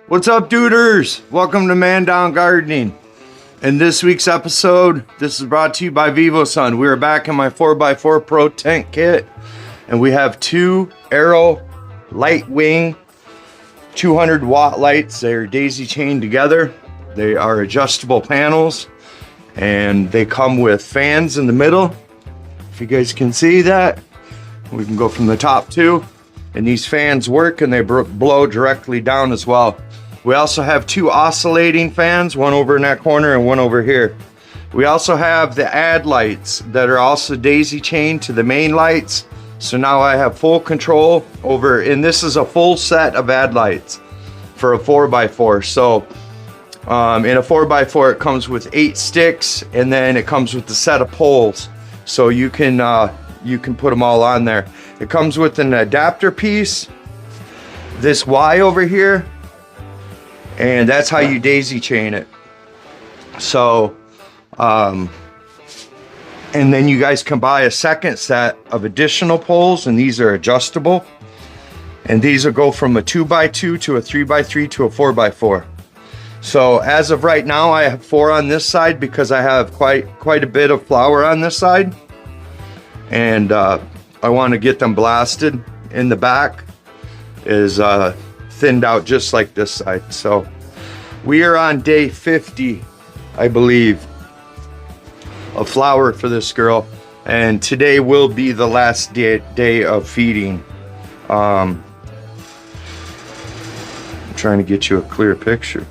What's up, duders? Welcome to Mandown Gardening. In this week's episode, this is brought to you by Vivosun. We are back in my 4x4 Pro tent kit, and we have two Arrow light wing 200 watt lights. They're daisy chained together. They are adjustable panels, and they come with fans in the middle. If you guys can see that, we can go from the top too. And these fans work and they blow directly down as well. We also have two oscillating fans, one over in that corner and one over here. We also have the ad lights that are also daisy chained to the main lights. So now I have full control over, and this is a full set of ad lights for a 4x4. So in a 4x4, it comes with 8 sticks, and then it comes with the set of poles. So you can put them all on there. It comes with an adapter piece, this Y over here, and that's how you daisy chain it. So, and then you guys can buy a second set of additional poles, and these are adjustable. And these will go from a 2x2 to a 3x3 to a 4x4. So as of right now, I have 4 on this side because I have quite a bit of flower on this side. And I want to get them blasted. In the back is thinned out just like this side. So we are on day 50, I believe, of flower for this girl, and today will be the last day of feeding. I'm trying to get you a clear picture.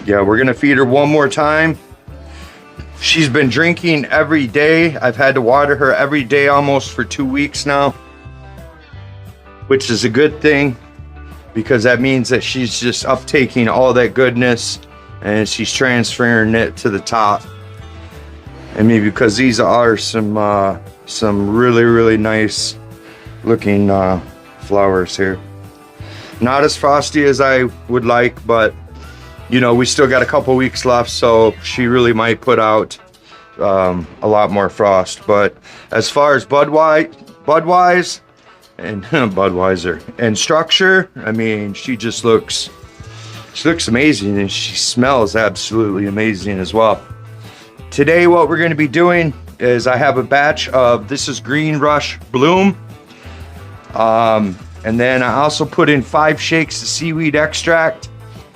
Yeah, we're gonna feed her one more time. She's been drinking every day. I've had to water her every day almost for 2 weeks now, which is a good thing because that means that she's just uptaking all that goodness and she's transferring it to the top. And maybe because these are some really nice looking flowers here. Not as frosty as I would like, but you know, we still got a couple weeks left, so she really might put out a lot more frost. But as far as Budweiser and Budweiser and structure, I mean, she looks amazing, and she smells absolutely amazing as well. Today, what we're going to be doing is I have a batch of, this is Green Rush Bloom, and then I also put in 5 shakes of seaweed extract.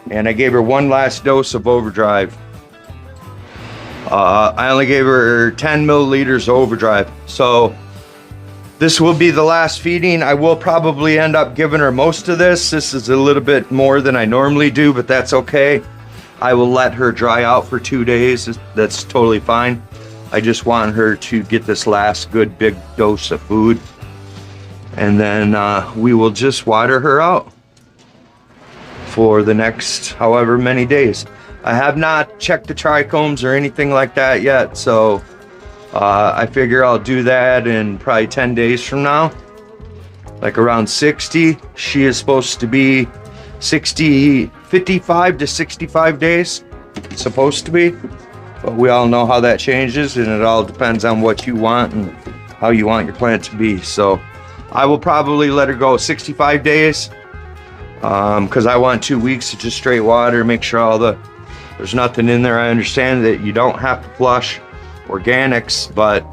And I gave her one last dose of Overdrive. I only gave her 10 milliliters of Overdrive. So this will be the last feeding. I will probably end up giving her most of this. This is a little bit more than I normally do, but that's okay. I will let her dry out for 2 days. That's totally fine. I just want her to get this last good big dose of food. And then we will just water her out for the next however many days. I have not checked the trichomes or anything like that yet, so I figure I'll do that in probably 10 days from now, like around 60. She is supposed to be 55 to 65 days, it's supposed to be, but we all know how that changes, and it all depends on what you want and how you want your plant to be. So I will probably let her go 65 days. Because I want 2 weeks of just straight water, make sure there's nothing in there. I understand that you don't have to flush organics, but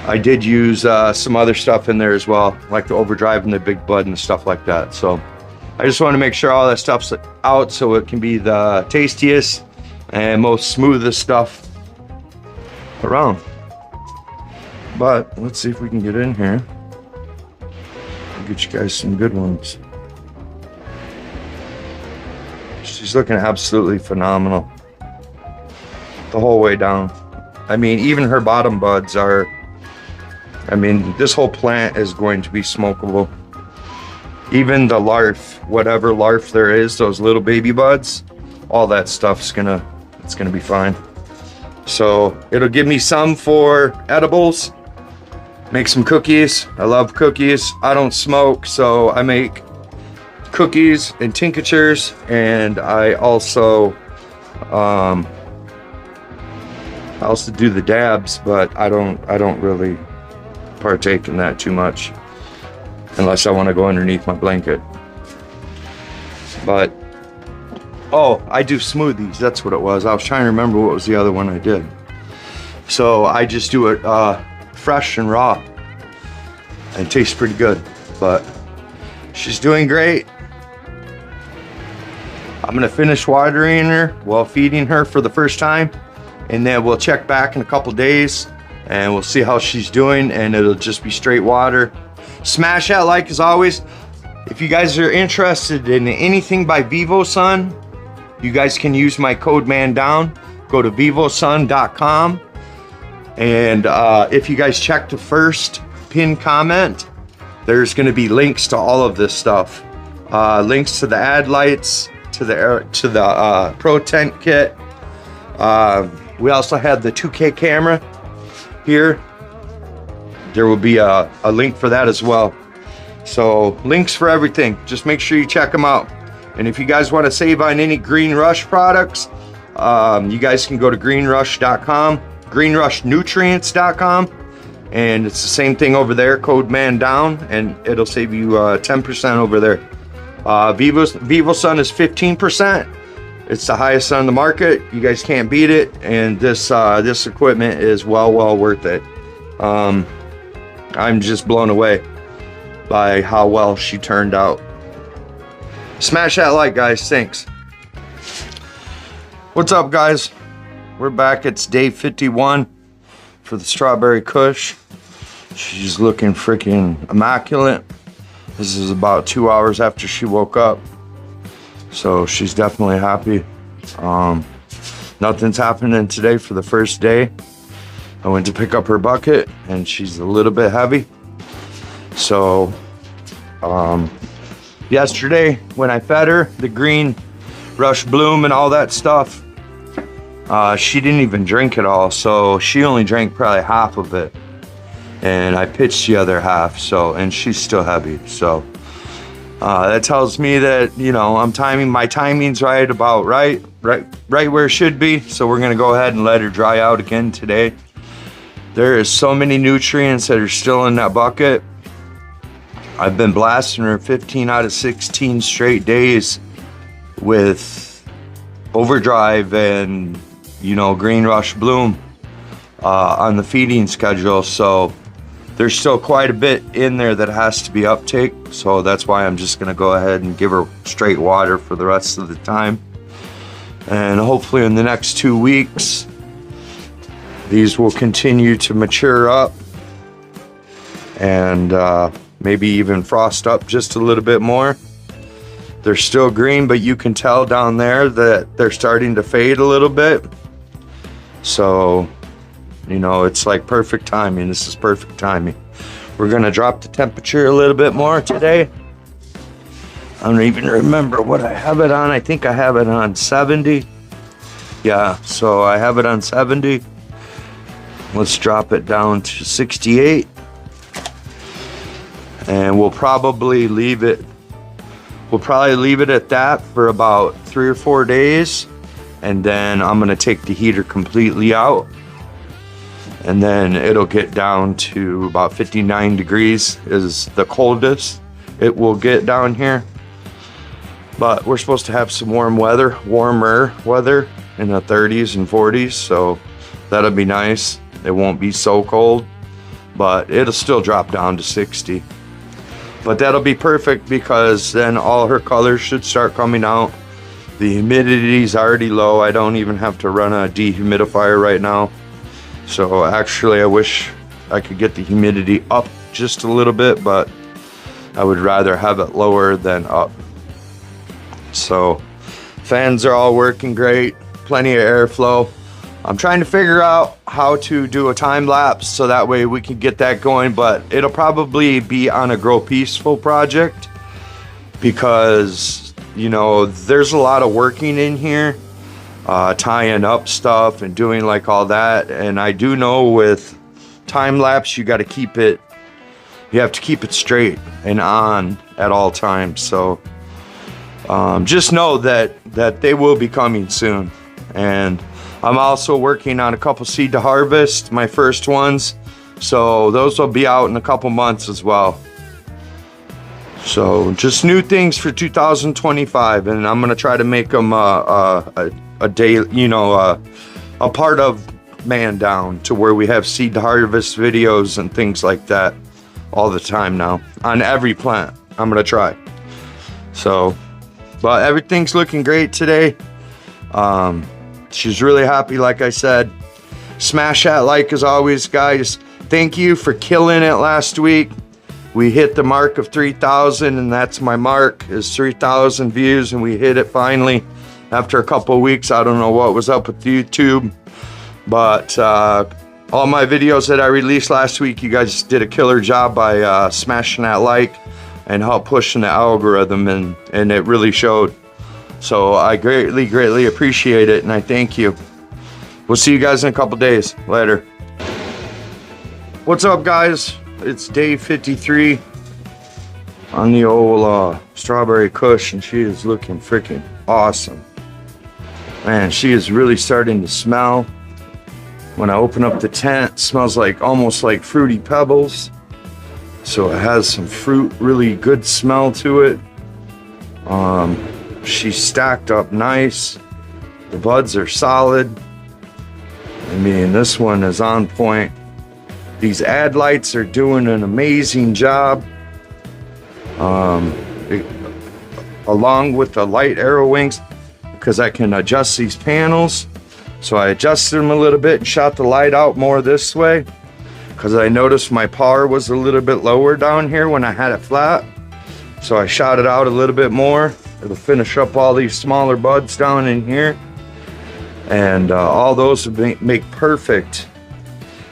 I did use some other stuff in there as well, like the Overdrive and the Big Bud and stuff like that. So I just want to make sure all that stuff's out so it can be the tastiest and most smoothest stuff around. But let's see if we can get in here and get you guys some good ones. She's looking absolutely phenomenal the whole way down. I mean, even her bottom buds are, I mean, this whole plant is going to be smokable. Even the larf, whatever larf there is, those little baby buds, all that stuff's it's gonna be fine. So it'll give me some for edibles, make some cookies. I love cookies. I don't smoke, so I make cookies and tinctures, and I also do the dabs, but I don't really partake in that too much unless I want to go underneath my blanket. But oh, I do smoothies. That's what it was. I was trying to remember what was the other one I did. So I just do it fresh and raw. And it tastes pretty good. But she's doing great. I'm gonna finish watering her while feeding her for the first time, and then we'll check back in a couple days and we'll see how she's doing, and it'll just be straight water. Smash that like as always. If you guys are interested in anything by Vivosun, you guys can use my code mandown. Go to vivosun.com, and if you guys check the first pinned comment, there's going to be links to all of this stuff. Links to the ad lights, to the Pro Tent Kit. We also have the 2K camera here. There will be a link for that as well. So links for everything. Just make sure you check them out. And if you guys want to save on any Green Rush products, you guys can go to greenrush.com, greenrushnutrients.com, and it's the same thing over there, code mandown, and it'll save you 10% over there. Vivosun is 15%. It's the highest on the market. You guys can't beat it, and this equipment is well worth it. I'm just blown away by how well she turned out. Smash that like, guys. Thanks. What's up, guys? We're back. It's day 51 for the strawberry kush. She's looking freaking immaculate. This is about 2 hours after she woke up, so she's definitely happy. Nothing's happening today for the first day. I went to pick up her bucket and she's a little bit heavy. So yesterday when I fed her the Green Rush Bloom and all that stuff, she didn't even drink it all, so she only drank probably half of it, and I pitched the other half. So, and she's still heavy, so that tells me that, you know, my timing's right where it should be. So we're gonna go ahead and let her dry out again today. There is so many nutrients that are still in that bucket. I've been blasting her 15 out of 16 straight days with Overdrive and, you know, Green Rush Bloom on the feeding schedule. So there's still quite a bit in there that has to be uptake. So that's why I'm just gonna go ahead and give her straight water for the rest of the time. And hopefully in the next 2 weeks, these will continue to mature up and maybe even frost up just a little bit more. They're still green, but you can tell down there that they're starting to fade a little bit. So, you know, it's like perfect timing. This is perfect timing. We're gonna drop the temperature a little bit more today. I don't even remember what I have it on. I think I have it on 70. Yeah, so I have it on 70. Let's drop it down to 68. And we'll probably leave it at that for about 3 or 4 days. And then I'm gonna take the heater completely out. And then it'll get down to about 59 degrees is the coldest it will get down here. But we're supposed to have some warmer weather in the 30s and 40s, so that'll be nice. It won't be so cold, but it'll still drop down to 60. But that'll be perfect because then all her colors should start coming out. The humidity's already low. I don't even have to run a dehumidifier right now. So actually I wish I could get the humidity up just a little bit, but I would rather have it lower than up. So fans are all working great, plenty of airflow. I'm trying to figure out how to do a time lapse so that way we can get that going, but it'll probably be on a Grow Peaceful project because, you know, there's a lot of working in here, tying up stuff and doing like all that. And I do know with time lapse, you have to keep it straight and on at all times. So just know that they will be coming soon. And I'm also working on a couple seed to harvest, my first ones. So those will be out in a couple months as well. So just new things for 2025, and I'm gonna try to make them a day, you know, a part of mandown, to where we have seed harvest videos and things like that all the time now on every plant. I'm gonna try. So, but everything's looking great today. She's really happy, like I said. Smash that like as always, guys. Thank you for killing it last week. We hit the mark of 3,000, and that's my mark, is 3,000 views, and we hit it finally after a couple of weeks. I don't know what was up with YouTube, but all my videos that I released last week, you guys did a killer job by smashing that like and help pushing the algorithm, and it really showed. So I greatly appreciate it, and I thank you. We'll see you guys in a couple days. Later. What's up, guys? It's day 53 on the old strawberry kush, and she is looking freaking awesome. Man, she is really starting to smell. When I open up the tent, it smells like almost like fruity pebbles. So it has some fruit, really good smell to it. She's stacked up nice. The buds are solid. I mean, this one is on point. These ad lights are doing an amazing job. Along with the light arrow wings, because I can adjust these panels. So I adjusted them a little bit and shot the light out more this way, because I noticed my power was a little bit lower down here when I had it flat. So I shot it out a little bit more. It'll finish up all these smaller buds down in here. And all those would make perfect.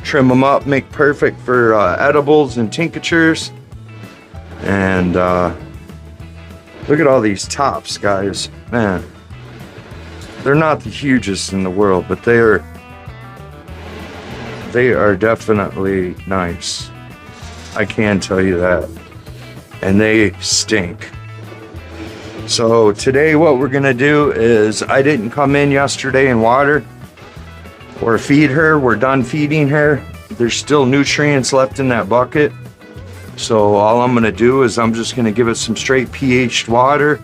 Trim them up, make perfect for edibles and tinctures. And look at all these tops, guys. Man, they're not the hugest in the world, but they are definitely nice. I can tell you that. And they stink. So today what we're gonna do is, I didn't come in yesterday and water or feed her. We're done feeding her. There's still nutrients left in that bucket. So all I'm gonna do is I'm just gonna give it some straight pH'd water.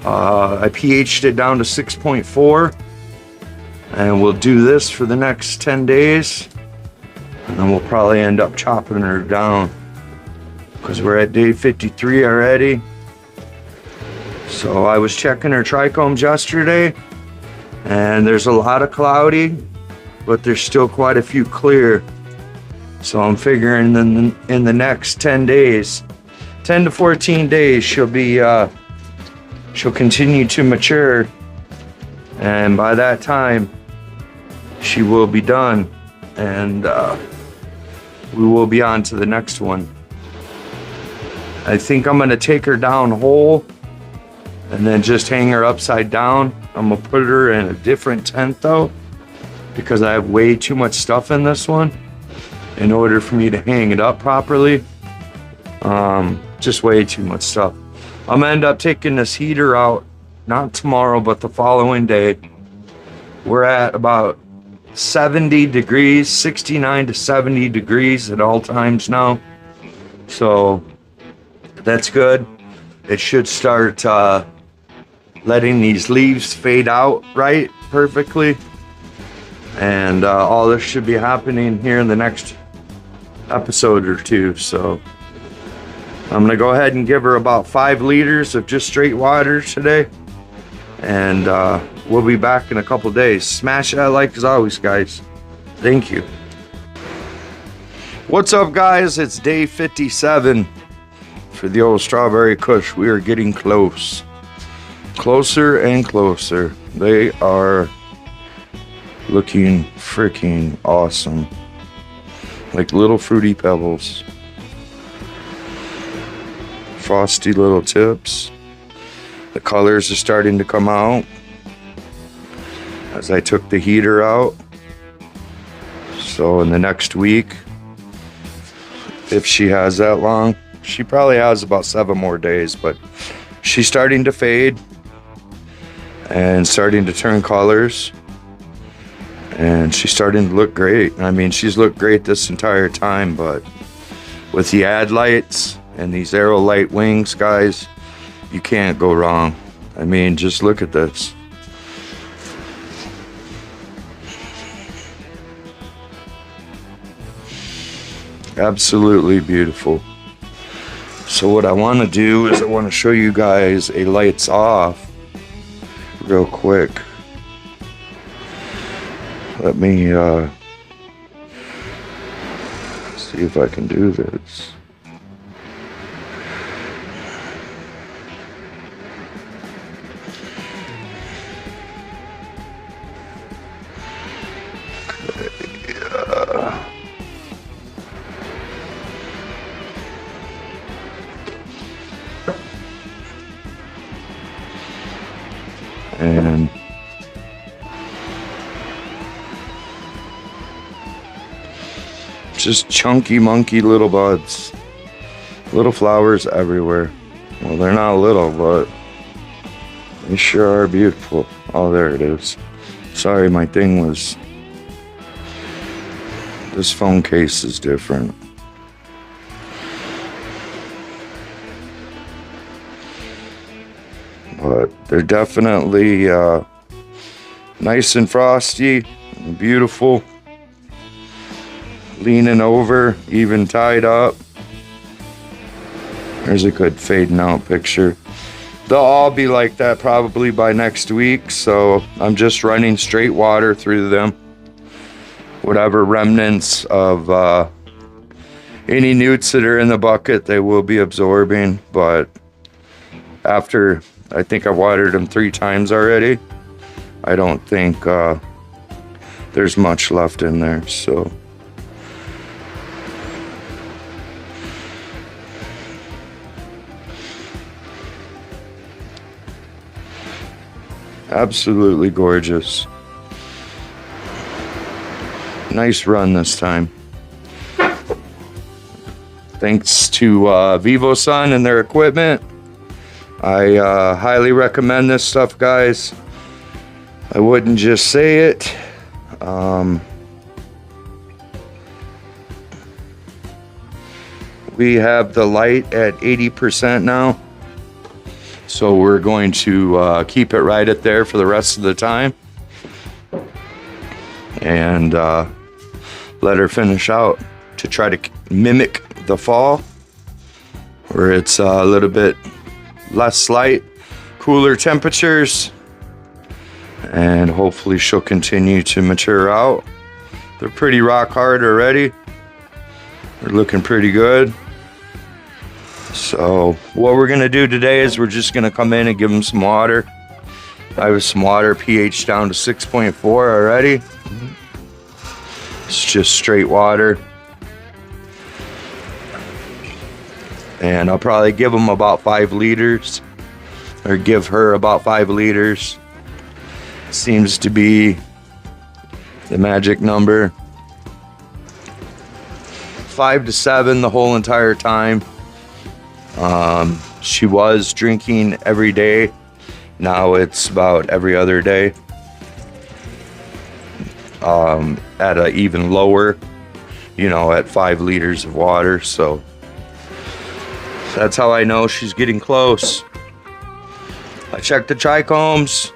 I pH'd it down to 6.4, and we'll do this for the next 10 days. And then we'll probably end up chopping her down, because we're at day 53 already. So I was checking her trichomes yesterday, and there's a lot of cloudy, but there's still quite a few clear. So I'm figuring in the next 10 days, 10 to 14 days, she'll continue to mature, and by that time she will be done, and we will be on to the next one. I think I'm gonna take her down whole and then just hang her upside down. I'm gonna put her in a different tent though, because I have way too much stuff in this one in order for me to hang it up properly. Just way too much stuff. I'm gonna end up taking this heater out, not tomorrow, but the following day. We're at about 70 degrees, 69 to 70 degrees at all times now. So that's good. It should start letting these leaves fade out right perfectly. And all this should be happening here in the next episode or two. So I'm gonna go ahead and give her about 5 liters of just straight water today. And we'll be back in a couple days. Smash that like as always, guys. Thank you. What's up, guys? It's day 57 for the old strawberry kush. We are getting close. Closer and closer. They are looking freaking awesome. Like little fruity pebbles. Frosty little tips. The colors are starting to come out as I took the heater out. So in the next week, if she has that long, she probably has about 7 more days, but she's starting to fade and starting to turn colors, and she's starting to look great. I mean, she's looked great this entire time, but with the ad lights and these Aerolite wings, guys, you can't go wrong. I mean, just look at this. Absolutely beautiful. So what I want to do is I want to show you guys a lights off real quick. Let me see if I can do this. And just chunky monkey little buds, little flowers everywhere. Well, they're not little, but they sure are beautiful. Oh, there it is. Sorry, my thing was, this phone case is different. But they're definitely nice and frosty and beautiful. Leaning over, even tied up. There's a good fading out picture. They'll all be like that probably by next week, so I'm just running straight water through them. Whatever remnants of any newts that are in the bucket, they will be absorbing, but after, I think I've watered them 3 times already, I don't think there's much left in there, so. Absolutely gorgeous. Nice run this time. Thanks to Vivosun and their equipment. I highly recommend this stuff, guys. I wouldn't just say it. We have the light at 80% now. So we're going to keep it right at there for the rest of the time. And let her finish out to try to mimic the fall, where it's a little bit less light, cooler temperatures, and hopefully she'll continue to mature out. They're pretty rock hard already. They're looking pretty good. So what we're gonna do today is we're just gonna come in and give them some water. I have some water, pH down to 6.4 already. It's just straight water. And I'll probably give them about 5 liters, or give her about 5 liters. Seems to be the magic number. 5 to 7 the whole entire time. She was drinking every day. Now it's about every other day. At an even lower, at 5 liters of water. So that's how I know she's getting close. I checked the trichomes.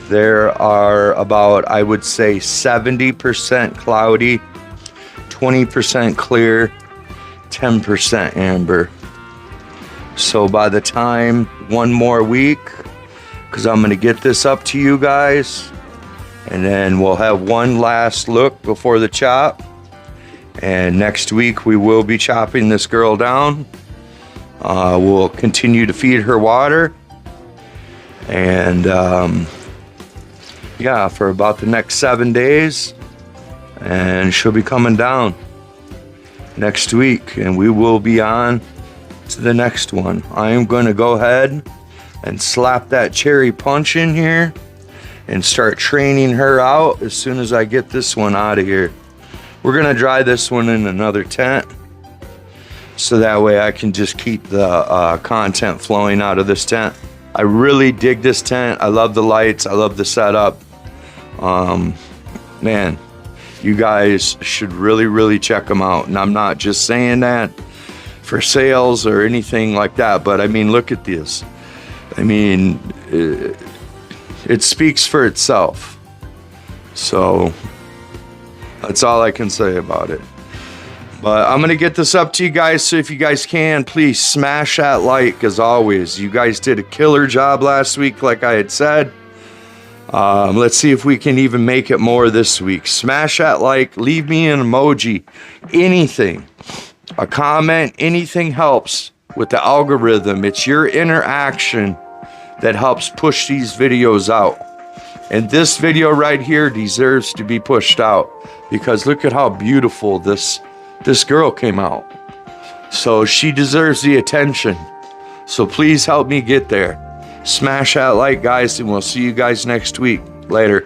There are about, I would say, 70% cloudy, 20% clear, 10% amber. So by the time one more week, because I'm going to get this up to you guys, and then we'll have one last look before the chop. And next week we will be chopping this girl down. We'll continue to feed her water. And yeah, for about the next 7 days. And she'll be coming down next week. And we will be on to the next one. I am going to go ahead and slap that cherry punch in here and start training her out as soon as I get this one out of here. We're gonna dry this one in another tent, so that way I can just keep the content flowing out of this tent. I really dig this tent. I love the lights. I love the setup. Man, you guys should really check them out. And I'm not just saying that for sales or anything like that. But I mean, look at this. I mean, it speaks for itself. So that's all I can say about it. But I'm going to get this up to you guys. So if you guys can, please smash that like as always. You guys did a killer job last week, like I had said. Let's see if we can even make it more this week. Smash that like, leave me an emoji, anything, a comment, anything helps with the algorithm. It's your interaction that helps push these videos out. And this video right here deserves to be pushed out because look at how beautiful this girl came out. So she deserves the attention. So please help me get there. Smash that like, guys, and we'll see you guys next week. Later.